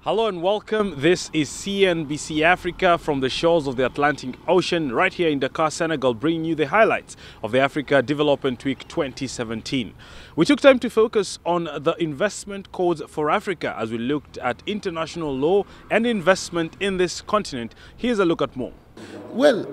Hello and welcome. This is CNBC Africa from the shores of the Atlantic Ocean, right here in Dakar, Senegal, bringing you the highlights of the Africa Development Week 2017. We took time to focus on the investment codes for Africa as we looked at international law and investment in this continent. Here's a look at more. Well,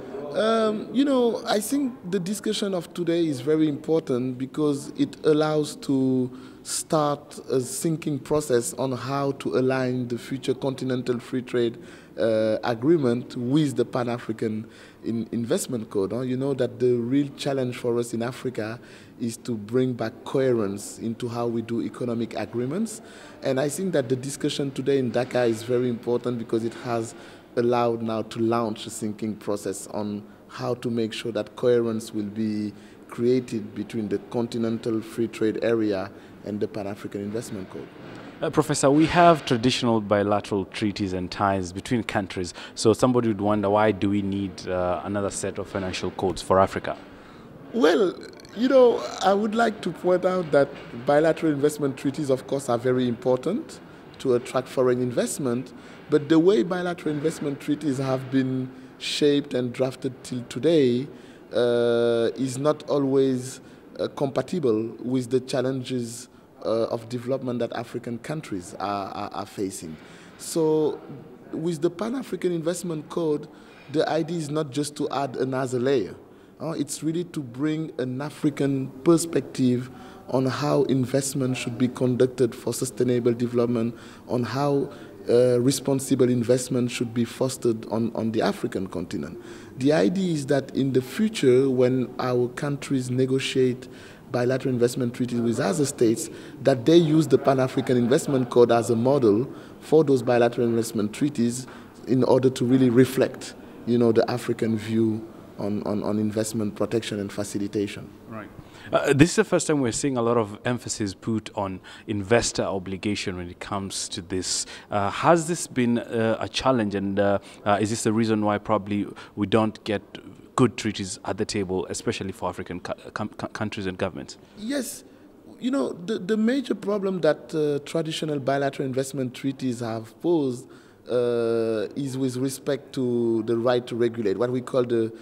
I think the discussion of today is very important because it allows to start a thinking process on how to align the future continental free trade agreement with the Pan-African investment code. You know that the real challenge for us in Africa is to bring back coherence into how we do economic agreements. And I think that the discussion today in Dakar is very important because it has allowed now to launch a thinking process on how to make sure that coherence will be created between the continental free trade area and the Pan-African Investment Code. Professor, we have traditional bilateral treaties and ties between countries. So somebody would wonder, why do we need another set of financial codes for Africa? Well, I would like to point out that bilateral investment treaties, of course, are very important to attract foreign investment. But the way bilateral investment treaties have been shaped and drafted till today is not always compatible with the challenges of development that African countries are facing. So with the Pan-African Investment Code, the idea is not just to add another layer. It's really to bring an African perspective on how investment should be conducted for sustainable development, on how responsible investment should be fostered on the African continent. The idea is that in the future, when our countries negotiate bilateral investment treaties with other states, that they use the Pan-African Investment Code as a model for those bilateral investment treaties in order to really reflect, the African view on investment protection and facilitation. Right. This is the first time we're seeing a lot of emphasis put on investor obligation when it comes to this. Has this been a challenge, and is this the reason why probably we don't get good treaties at the table, especially for African countries and governments? Yes. The major problem that traditional bilateral investment treaties have posed is with respect to the right to regulate, what we call the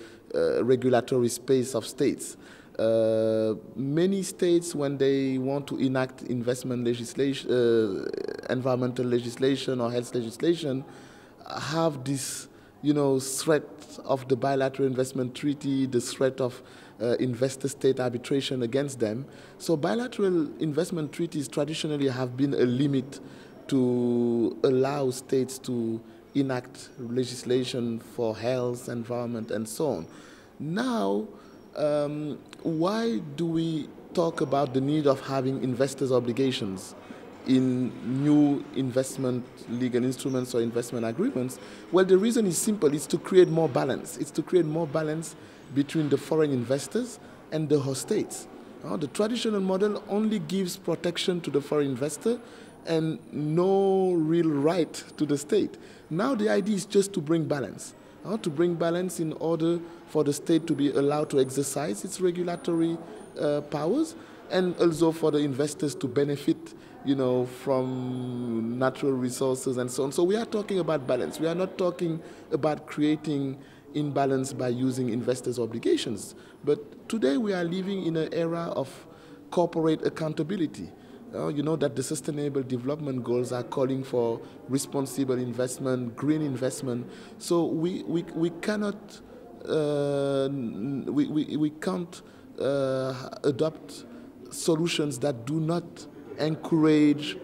regulatory space of states. Many states, when they want to enact investment legislation, environmental legislation or health legislation, have this, threat of the bilateral investment treaty, the threat of investor-state arbitration against them. So bilateral investment treaties traditionally have been a limit to allow states to enact legislation for health, environment, and so on. Now, why do we talk about the need of having investors' obligations in new investment legal instruments or investment agreements? Well, the reason is simple. It's to create more balance. It's to create more balance between the foreign investors and the host states. The traditional model only gives protection to the foreign investor and no real right to the state. Now the idea is just to bring balance. To bring balance in order for the state to be allowed to exercise its regulatory powers, and also for the investors to benefit, from natural resources and so on. So we are talking about balance. We are not talking about creating imbalance by using investors' obligations. But today we are living in an era of corporate accountability. That the Sustainable Development Goals are calling for responsible investment, green investment. So we cannot we can't adopt solutions that do not encourage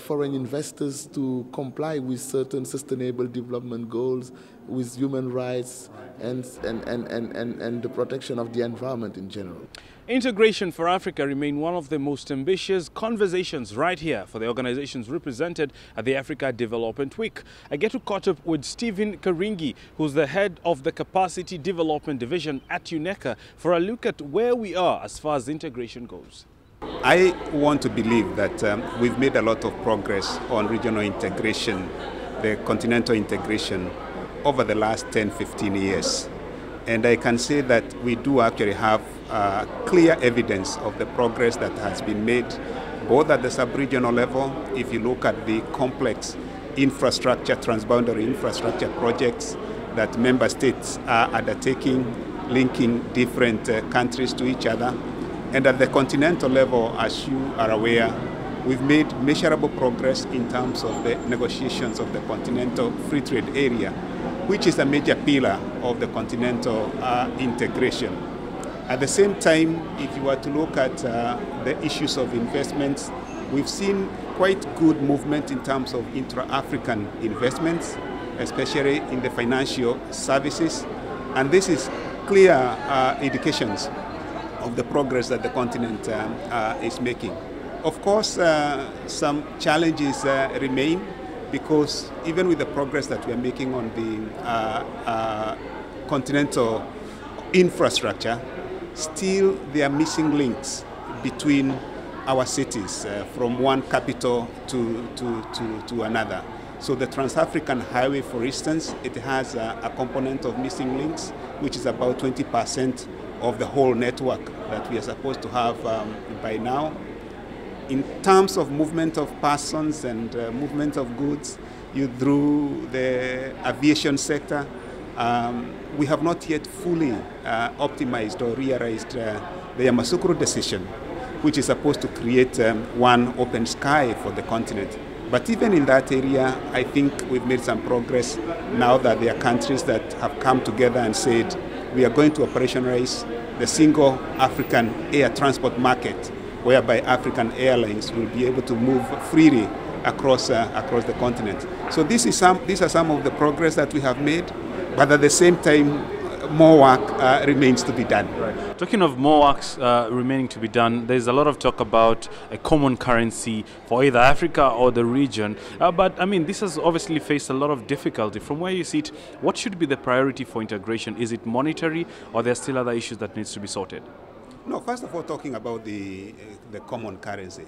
foreign investors to comply with certain sustainable development goals, with human rights and the protection of the environment in general. Integration for Africa remain one of the most ambitious conversations right here for the organizations represented at the Africa Development Week. I get to catch up with Stephen Karingi, who's the head of the Capacity Development Division at UNECA, for a look at where we are as far as integration goes. I want to believe that we've made a lot of progress on regional integration, the continental integration, over the last 10-15 years. And I can say that we do actually have clear evidence of the progress that has been made, both at the sub-regional level. If you look at the complex infrastructure, transboundary infrastructure projects that member states are undertaking, linking different countries to each other. And at the continental level, as you are aware, we've made measurable progress in terms of the negotiations of the continental free trade area, which is a major pillar of the continental integration. At the same time, if you were to look at the issues of investments, we've seen quite good movement in terms of intra-African investments, especially in the financial services. And this is clear indications of the progress that the continent is making. Of course, some challenges remain, because even with the progress that we are making on the continental infrastructure, still there are missing links between our cities from one capital to another. So the Trans-African Highway, for instance, it has a component of missing links, which is about 20% of the whole network that we are supposed to have by now. In terms of movement of persons and movement of goods through the aviation sector, we have not yet fully optimized or realized the Yamoussoukro decision, which is supposed to create one open sky for the continent. But even in that area, I think we've made some progress now that there are countries that have come together and said, we are going to operationalize the single African air transport market, whereby African airlines will be able to move freely across the continent. So these are some of the progress that we have made, but at the same time, more work remains to be done. Right. Talking of more works remaining to be done, there's a lot of talk about a common currency for either Africa or the region. But I mean, this has obviously faced a lot of difficulty. From where you see it, what should be the priority for integration? Is it monetary, or there are still other issues that needs to be sorted? No, first of all, talking about the common currency,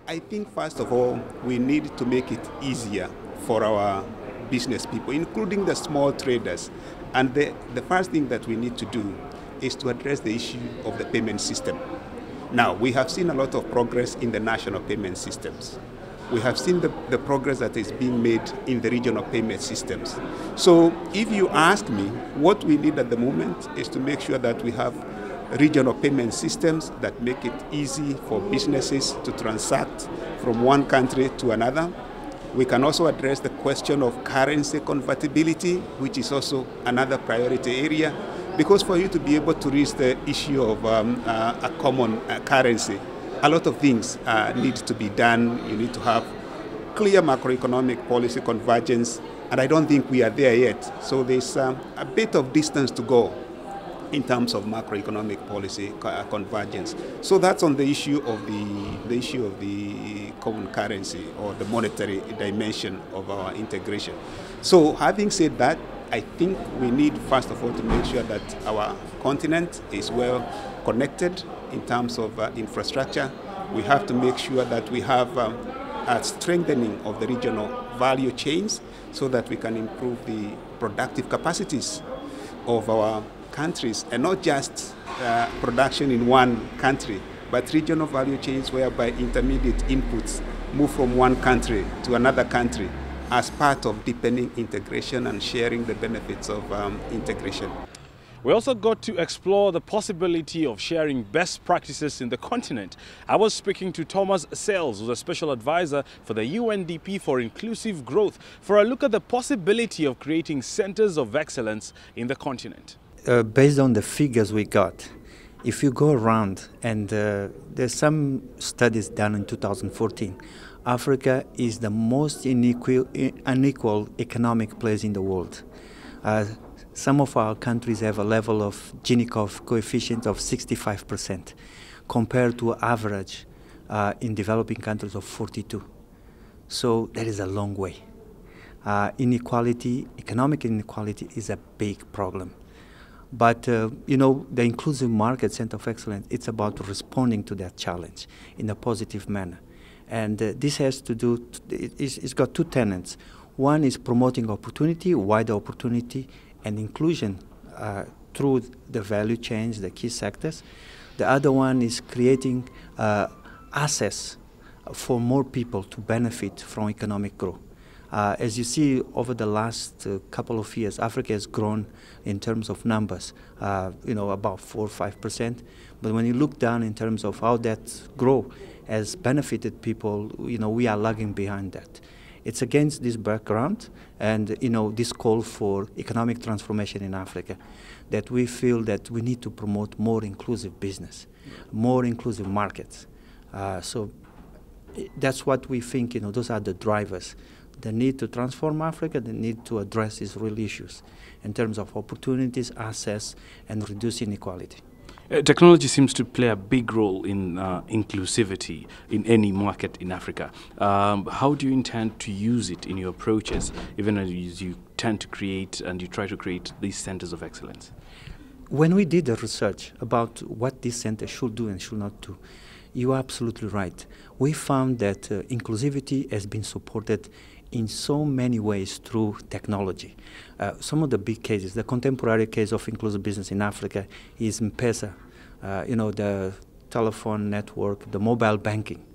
I think first of all, we need to make it easier for our business people, including the small traders. And the first thing that we need to do is to address the issue of the payment system. Now, we have seen a lot of progress in the national payment systems. We have seen the progress that is being made in the regional payment systems. So if you ask me, what we need at the moment is to make sure that we have regional payment systems that make it easy for businesses to transact from one country to another. We can also address the question of currency convertibility, which is also another priority area, because for you to be able to reach the issue of a common currency, a lot of things need to be done. You need to have clear macroeconomic policy convergence, and I don't think we are there yet. So there's a bit of distance to go in terms of macroeconomic policy convergence. So that's on the issue of the common currency, or the monetary dimension of our integration. So having said that, I think we need first of all to make sure that our continent is well connected in terms of infrastructure. We have to make sure that we have a strengthening of the regional value chains so that we can improve the productive capacities of our countries, and not just production in one country, but regional value chains whereby intermediate inputs move from one country to another country as part of deepening integration and sharing the benefits of integration. We also got to explore the possibility of sharing best practices in the continent. I was speaking to Thomas Sales, who's a special advisor for the UNDP for Inclusive Growth, for a look at the possibility of creating centers of excellence in the continent. Based on the figures we got, if you go around, and there's some studies done in 2014, Africa is the most unequal economic place in the world. Some of our countries have a level of Gini coefficient of 65% compared to average in developing countries of 42. So that is a long way. Inequality, economic inequality is a big problem. But, you know, the inclusive market center of excellence, it's about responding to that challenge in a positive manner. And this has to do, it's got two tenets. One is promoting opportunity, wider opportunity, and inclusion through the value chains, the key sectors. The other one is creating access for more people to benefit from economic growth. As you see, over the last couple of years, Africa has grown in terms of numbers, about 4 or 5%. But when you look down in terms of how that growth has benefited people, we are lagging behind that. It's against this background and, this call for economic transformation in Africa that we feel that we need to promote more inclusive business, more inclusive markets. So that's what we think, those are the drivers. The need to transform Africa, the need to address these real issues in terms of opportunities, access, and reduce inequality. Technology seems to play a big role in inclusivity in any market in Africa. How do you intend to use it in your approaches, even as you tend to create and you try to create these centers of excellence? When we did the research about what this center should do and should not do, you are absolutely right. We found that inclusivity has been supported in so many ways through technology. Some of the big cases, the contemporary case of inclusive business in Africa is M-Pesa, the telephone network, the mobile banking.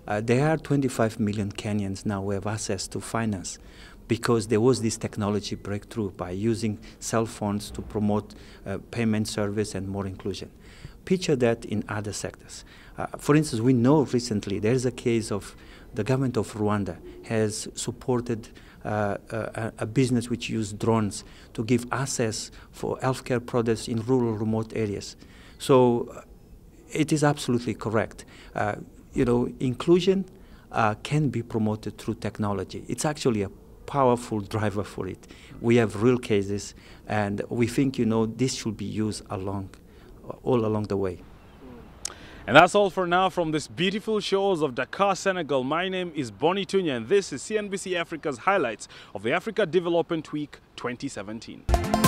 There are 25 million Kenyans now who have access to finance because there was this technology breakthrough by using cell phones to promote payment service and more inclusion. Picture that in other sectors. For instance, we know recently there is a case of the government of Rwanda has supported a business which used drones to give access for healthcare products in rural, remote areas. So it is absolutely correct. Inclusion can be promoted through technology. It's actually a powerful driver for it. We have real cases, and we think, this should be used all along the way. And that's all for now from this beautiful shores of Dakar, Senegal. My name is Bonnie Tunya, and this is CNBC Africa's highlights of the Africa Development Week 2017.